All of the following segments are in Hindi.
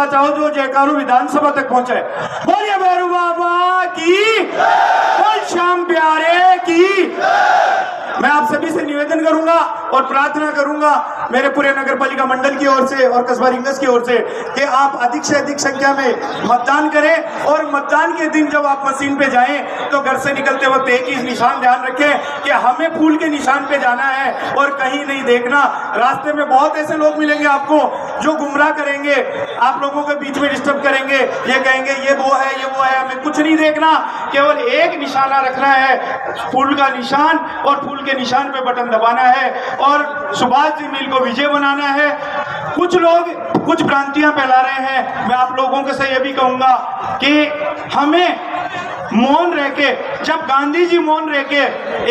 उत्साह चाहो जो जयकारू विधानसभा तक पहुंचे। बोलिए भैरू बाबा की, बोल श्याम प्यारे की। मैं आप सभी से निवेदन करूंगा और प्रार्थना करूंगा मेरे पूरे नगर पालिका मंडल की ओर से और कस्बा रिंगस की ओर से कि आप अधिक से अधिक संख्या में मतदान करें और मतदान के दिन जब आप मशीन पे जाएं तो घर से निकलते वक्त एक ही निशान ध्यान रखें कि हमें फूल के निशान पे जाना है और कहीं नहीं देखना। रास्ते में बहुत ऐसे लोग मिलेंगे आपको जो गुमराह करेंगे, आप लोगों के बीच में डिस्टर्ब करेंगे, ये कहेंगे ये वो है ये वो है, हमें कुछ नहीं देखना, केवल एक निशाना रखना है, फूल का निशान, और फूल के निशान पे बटन दबाना है और सुभाष जी मिल को विजय बनाना है। कुछ लोग कुछ भ्रांतियां फैला रहे हैं, मैं आप लोगों के से यह भी कहूंगा कि हमें मौन रह के, जब गांधी जी मौन रह के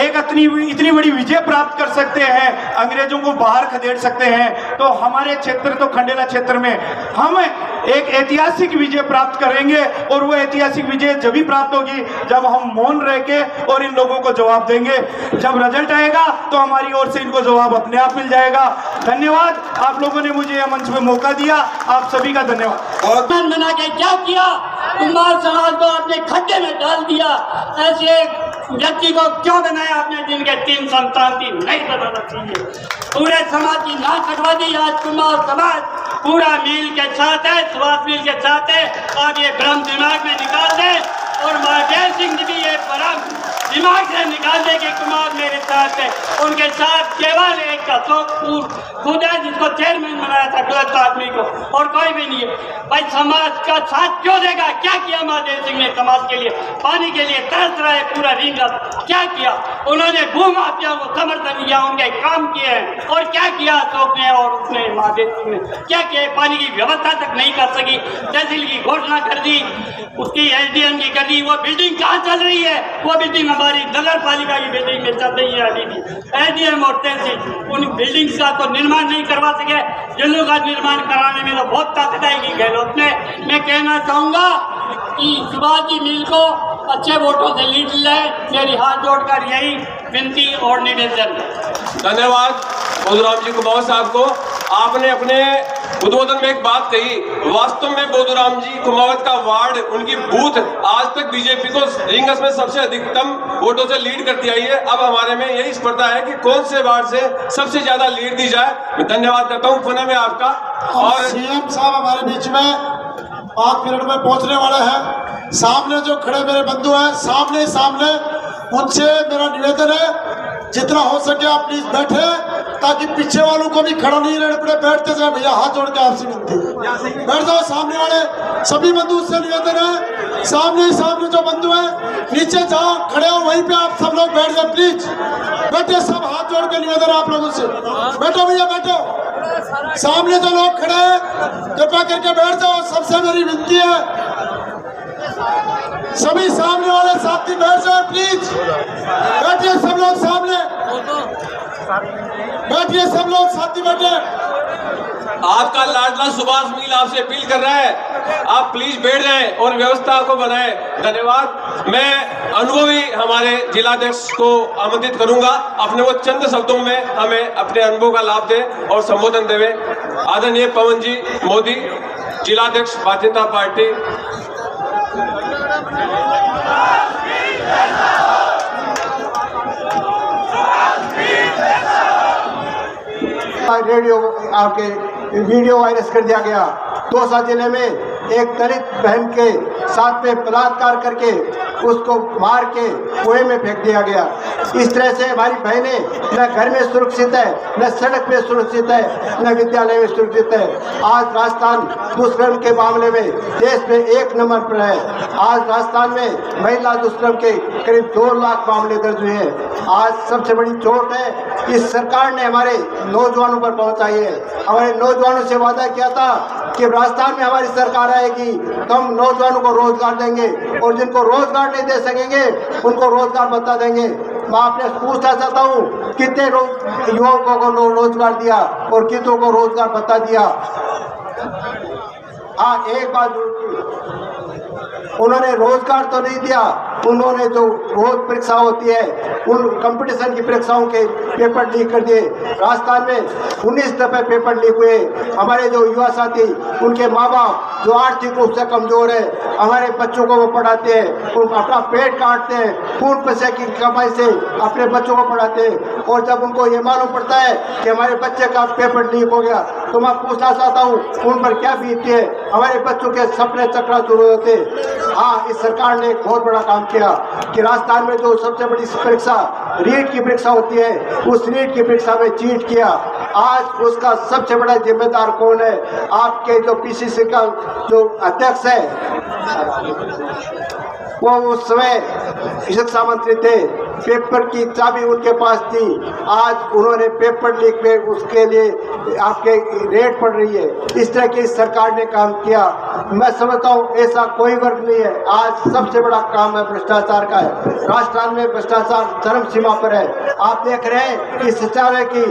एक इतनी बड़ी विजय प्राप्त कर सकते हैं, अंग्रेजों को बाहर खदेड़ सकते हैं, तो हमारे क्षेत्र तो खंडेला क्षेत्र में हम एक ऐतिहासिक विजय प्राप्त करेंगे और वो ऐतिहासिक विजय जब भी प्राप्त होगी जब हम मौन रह के और इन लोगों को जवाब देंगे। जब रिजल्ट आएगा तो हमारी ओर से इनको जवाब अपने आप मिल जाएगा। धन्यवाद, आप लोगों ने मुझे यह मंच में मौका दिया, आप सभी का धन्यवाद। बना के क्या किया, कुमार समाज को अपने खड्डे में डाल दिया। ऐसे व्यक्ति को क्यों बनाया आपने जिनके 3 संतान थी, नहीं बताना चाहिए। पूरे समाज की नाक कटवा दी। आज कुमार समाज पूरा मिल के साथ है, सुभाष मिल के साथ है। आप ये भ्रम दिमाग में निकाल दें और महादेव सिंह जी भी ये भ्रम दिमाग से निकाल दे कि कुमार मेरे साथ है। उनके साथ केवल एक अशोक खुद है जिसको चेयरमैन बनाया था गलत आदमी को, और कोई भी नहीं है। भाई समाज का साथ क्यों देगा? क्या किया महादेव सिंह ने समाज के लिए? पानी के लिए तरस रहा है पूरा रिंगस, क्या किया उन्होंने? भू माफिया को समर्थन दिया, उनके काम किए हैं। और क्या किया अशोक ने और उसने महादेव सिंह ने क्या किया? पानी की व्यवस्था तक नहीं कर सकी, तहसील की घोषणा कर दी, उसकी एसडीएम की कर दी। वो बिल्डिंग कहाँ चल रही है? वो बिल्डिंग हमारी नगर पालिका की बिल्डिंग में चल रही है अभी भी। एसडीएम और तहसील उन बिल्डिंग्स का तो निर्माण नहीं करवा सके, जिलों का निर्माण कराने में तो बहुत ताकत आएगी गहलोत में। मैं कहना चाहूंगा कि शिवाजी मिल को अच्छे वोटों से लीड ले, मेरी हाथ जोड़कर यही विनती और निवेदन। धन्यवाद बोधूराम जी कुमावत साहब को। आपने अपने उद्बोधन में एक बात कही, वास्तव में बोधूराम जी कुमावत का वार्ड, उनकी बूथ आज तक बीजेपी को रिंगस में सबसे अधिकतम वोटों से लीड करती आई है। अब हमारे में यही स्पर्धा है कि कौन से वार्ड से सबसे ज्यादा लीड दी जाए। मैं धन्यवाद करता हूँ पुनः में आपका। और सीएम साहब हमारे बीच में 5 मिनट में पहुंचने वाले हैं। सामने जो खड़े मेरे बंधु हैं, सामने सामने उनसे मेरा निवेदन है जितना हो सके आप प्लीज बैठे, ताकि पीछे वालों को भी खड़ा नहीं रहना पड़े। बैठते जाए भैया, हाथ जोड़ के आपसे विनती, बैठ जाओ। सामने वाले सभी बंधु से निवेदन है, सामने जो बंधु हैं नीचे जहाँ खड़े हो वहीं पे आप सब लोग बैठ जाए प्लीज। बैठे सब, हाथ जोड़ के निवेदन है आप लोगों से। बैठो भैया बैठो, सामने जो लोग खड़े हैं कृपया करके बैठ जाओ, सबसे मेरी विनती है। सभी सामने वाले साथी बैठ जाए प्लीज। बैठिए सब लोग, सामने बैठिए सब लोग, साथी बैठे। आपका लाडला सुभाष मिल आपसे अपील कर रहा है, आप प्लीज बैठ जाएं और व्यवस्था को बनाएं। धन्यवाद। मैं अनुभवी हमारे जिलाध्यक्ष को आमंत्रित करूंगा, अपने वो चंद शब्दों में हमें अपने अनुभव का लाभ दे और संबोधन देवे। आदरणीय पवन जी मोदी, जिलाध्यक्ष भारतीय जनता पार्टी। रेडियो आपके वीडियो वायरस कर दिया गया। दौसा जिले में एक दलित बहन के साथ में बलात्कार करके उसको मार के कुएं में फेंक दिया गया। इस तरह से हमारी बहनें न घर में सुरक्षित है, न सड़क में सुरक्षित है, न विद्यालय में सुरक्षित है। आज राजस्थान दुष्कर्म के मामले में देश में 1 नंबर पर है। आज राजस्थान में महिला दुष्कर्म के करीब 2 लाख मामले दर्ज हुए हैं। आज सबसे बड़ी चोट है इस सरकार ने हमारे नौजवानों पर पहुंचाई है। हमारे नौजवानों से वादा किया था कि राजस्थान में हमारी सरकार आएगी तो हम नौजवानों को रोजगार देंगे, और जिनको रोजगार नहीं दे सकेंगे उनको रोजगार बता देंगे। मैं आपने पूछना चाहता हूँ कितने युवकों को रोजगार दिया और कितनों को रोजगार बता दिया। हाँ, एक बात जरूर की, उन्होंने रोजगार तो नहीं दिया, उन्होंने जो रोज परीक्षा होती है उन कंपटीशन की परीक्षाओं के पेपर लीक कर दिए। राजस्थान में 19 दफे पेपर लीक हुए। हमारे जो युवा साथी, उनके माँ बाप जो आर्थिक रूप से कमजोर है, हमारे बच्चों को वो पढ़ाते हैं, उन अपना पेट काटते हैं, खून पसीने की कमाई से अपने बच्चों को पढ़ाते हैं। और जब उनको ये मालूम पड़ता है कि हमारे बच्चे का पेपर लीक हो गया, तो मैं पूछना चाहता हूँ उन पर क्या बीतती है, हमारे बच्चों के सपने चकनाचूर होते। हाँ, इस सरकार ने एक बहुत बड़ा काम किया कि राजस्थान में जो सबसे बड़ी परीक्षा रीट की परीक्षा होती है, उस रीट की परीक्षा में चीट किया। आज उसका सबसे बड़ा जिम्मेदार कौन है? आपके जो पीसीसी का जो अध्यक्ष है, वो उस समय शिक्षा मंत्री थे, पेपर की चाबी उनके पास थी। आज उन्होंने पेपर लीक में उसके लिए आपके रेड पड़ रही है। इस तरह की सरकार ने काम किया। मैं समझता हूँ ऐसा कोई वर्ग नहीं है। आज सबसे बड़ा काम है भ्रष्टाचार का है। राजस्थान में भ्रष्टाचार चरम सीमा पर है। आप देख रहे हैं कि शौचालय की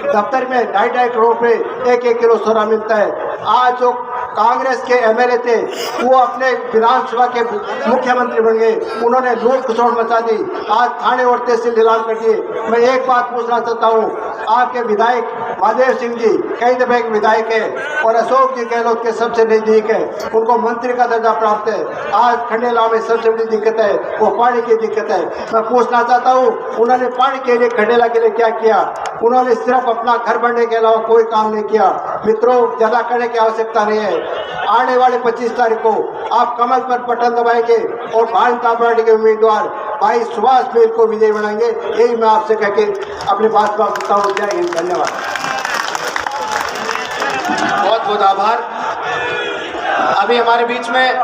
दफ्तर में 2.5 करोड़ पे 1-1 किलो सोना मिलता है। आज जो कांग्रेस के एमएलए थे, वो अपने विधानसभा के मुख्यमंत्री बन गए, उन्होंने लूट खसोट मचा दी, आज थाने और तहसील नीलाम कर दिए। मैं एक बात पूछना चाहता हूँ, आपके विधायक महादेव सिंह जी कई दफे के विधायक है और अशोक जी गहलोत के सबसे नजदीक है, उनको मंत्री का दर्जा प्राप्त है। आज खंडेला में सबसे बड़ी दिक्कत है वो पानी की दिक्कत है। मैं पूछना चाहता हूँ, उन्होंने पानी के लिए खंडेला के लिए क्या किया? उन्होंने सिर्फ अपना घर बनने के अलावा कोई काम नहीं किया। मित्रों, ज्यादा करने की आवश्यकता नहीं है। आने वाले 25 तारीख को आप कमल पर बटन दबाएंगे और भारतीय जनता पार्टी के उम्मीदवार भाई सुभाष मेल को विजयी बनाएंगे। यही मैं आपसे कह के अपनी बात को रखता हूँ। जय हिंद, धन्यवाद। बहुत बहुत आभार। अभी हमारे बीच में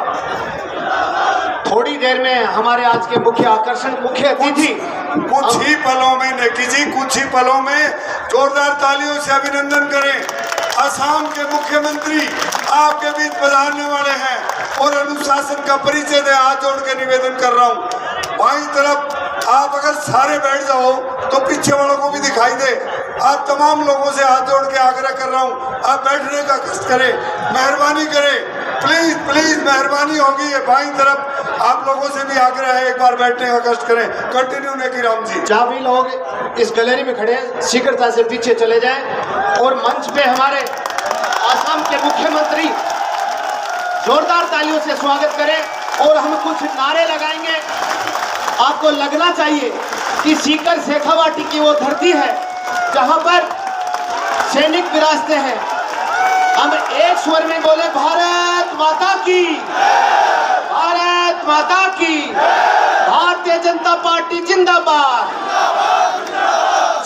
थोड़ी देर में हमारे आज के मुख्य आकर्षण, मुख्य अतिथि कुछ ही पलों में नेकी जी, कुछ ही पलों में जोरदार तालियों से अभिनंदन करें। असम के मुख्यमंत्री आपके बीच पधारने वाले हैं और अनुशासन का परिचय दे। हाथ जोड़ के निवेदन कर रहा हूँ, बाईं तरफ आप अगर सारे बैठ जाओ तो पीछे वालों को भी दिखाई दे। आप तमाम लोगों से हाथ जोड़ के आग्रह कर रहा हूँ, आप बैठने का कष्ट करें, मेहरबानी करें, प्लीज प्लीज मेहरबानी होगी। ये बाईं तरफ आप लोगों से भी आग्रह है, एक बार बैठने का कष्ट करें। कंटिन्यू नेकी राम जी। जहाँ भी लोग इस गैलरी में खड़े हैं, शीघ्रता से पीछे चले जाएं और मंच पे हमारे असम के मुख्यमंत्री जोरदार तालियों से स्वागत करें और हम कुछ नारे लगाएंगे। आपको लगना चाहिए कि सीकर शेखावाटी की वो धरती है जहां पर सैनिक विरासते हैं। हम एक स्वर में बोले, भारत माता की, भारत माता की, भारतीय जनता पार्टी जिंदाबाद,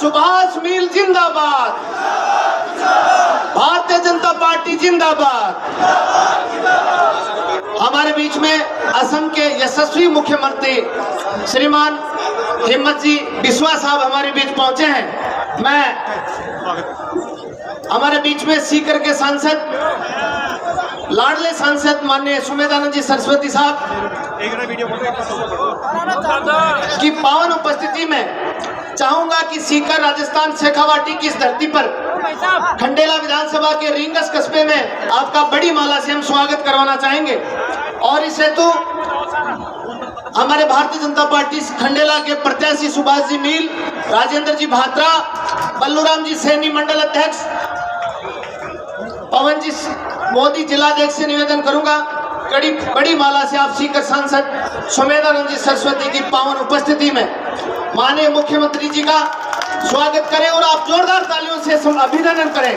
सुभाष मिल जिंदाबाद, भारतीय जनता पार्टी जिंदाबाद। हमारे बीच में असम के यशस्वी मुख्यमंत्री श्रीमान हिम्मत जी बिस्वा साहब हमारे बीच पहुंचे हैं। मैं हमारे बीच में सीकर के सांसद, लाडले सांसद माननीय सुमेधानंद जी सरस्वती साहब की पावन उपस्थिति में चाहूंगा कि सीकर राजस्थान शेखावाटी की इस धरती पर खंडेला विधानसभा के रींगस कस्बे में आपका बड़ी माला से हम स्वागत करवाना चाहेंगे। और इस हेतु हमारे भारतीय जनता पार्टी खंडेला के प्रत्याशी सुभाष जी मील, राजेंद्र जी भात्रा, बल्लूराम जी सैनी मंडल अध्यक्ष, पवन जी मोदी जिलाध्यक्ष से निवेदन करूंगा, बड़ी माला से आप सीकर सांसद सुमेधानंद जी सरस्वती की पावन उपस्थिति में माननीय मुख्यमंत्री जी का स्वागत करें और आप जोरदार तालियों से अभिनंदन करें।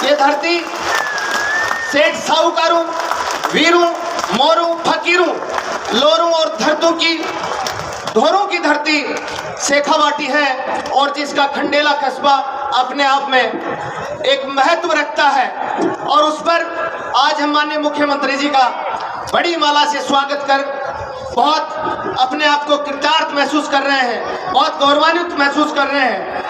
ये धरती सेठ साहूकारों, वीरों, मोरों, फकीरों, लोरों और धरतों की, धोरों की धरती शेखावाटी है और जिसका खंडेला कस्बा अपने आप में एक महत्व रखता है। और उस पर आज हम माननीय मुख्यमंत्री जी का बड़ी माला से स्वागत कर बहुत अपने आप को कृतार्थ महसूस कर रहे हैं, बहुत गौरवान्वित महसूस कर रहे हैं।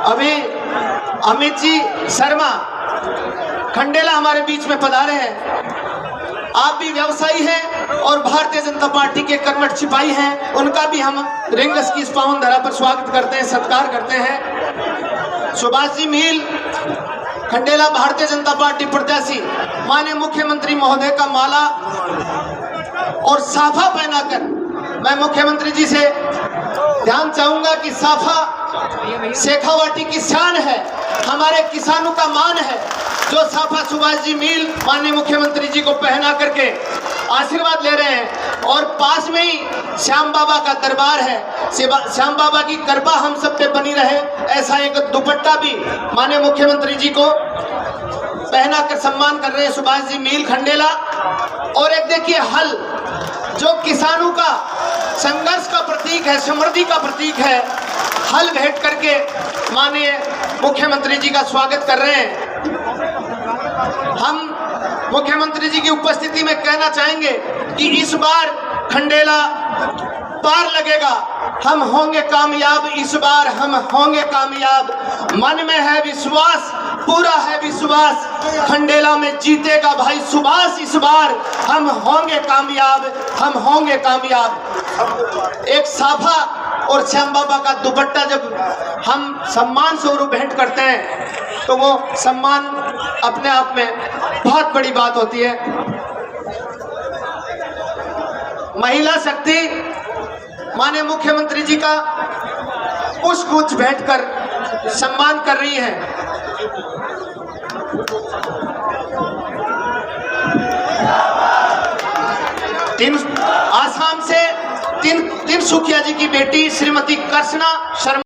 अभी अमित जी शर्मा खंडेला हमारे बीच में पधारे हैं। आप भी व्यवसायी हैं और भारतीय जनता पार्टी के कर्मठ सिपाही हैं, उनका भी हम रिंगस की इस पावन धरा पर स्वागत करते हैं, सत्कार करते हैं। सुभाष जी मील खंडेला भारतीय जनता पार्टी प्रत्याशी माननीय मुख्यमंत्री महोदय का माला और साफा पहनाकर मैं मुख्यमंत्री जी से ध्यान चाहूंगा कि साफा शेखावाटी की शान है, हमारे किसानों का मान है। जो साफा सुभाष जी मील माननीय मुख्यमंत्री जी को पहना करके आशीर्वाद ले रहे हैं और पास में ही श्याम बाबा का दरबार है, श्याम बाबा की कृपा हम सब पे बनी रहे, ऐसा एक दुपट्टा भी माननीय मुख्यमंत्री जी को पहना कर सम्मान कर रहे हैं सुभाष जी मील खंडेला। और एक देखिए हल, जो किसानों का संघर्ष का प्रतीक है, समृद्धि का प्रतीक है, हल भेंट करके माननीय मुख्यमंत्री जी का स्वागत कर रहे हैं। हम मुख्यमंत्री जी की उपस्थिति में कहना चाहेंगे कि इस बार खंडेला पार लगेगा, हम होंगे कामयाब, इस बार हम होंगे कामयाब। मन में है विश्वास, पूरा है विश्वास, खंडेला में जीतेगा भाई सुभाष, इस बार हम होंगे कामयाब, हम होंगे कामयाब। एक साफा और श्याम बाबा का दुपट्टा जब हम सम्मान स्वरूप भेंट करते हैं तो वो सम्मान अपने आप में बहुत बड़ी बात होती है। महिला शक्ति माननीय मुख्यमंत्री जी का पुष्पगुच्छ भेंट कर सम्मान कर रही है। आसाम से तिनसुकिया जी की बेटी श्रीमती कृष्णा शर्मा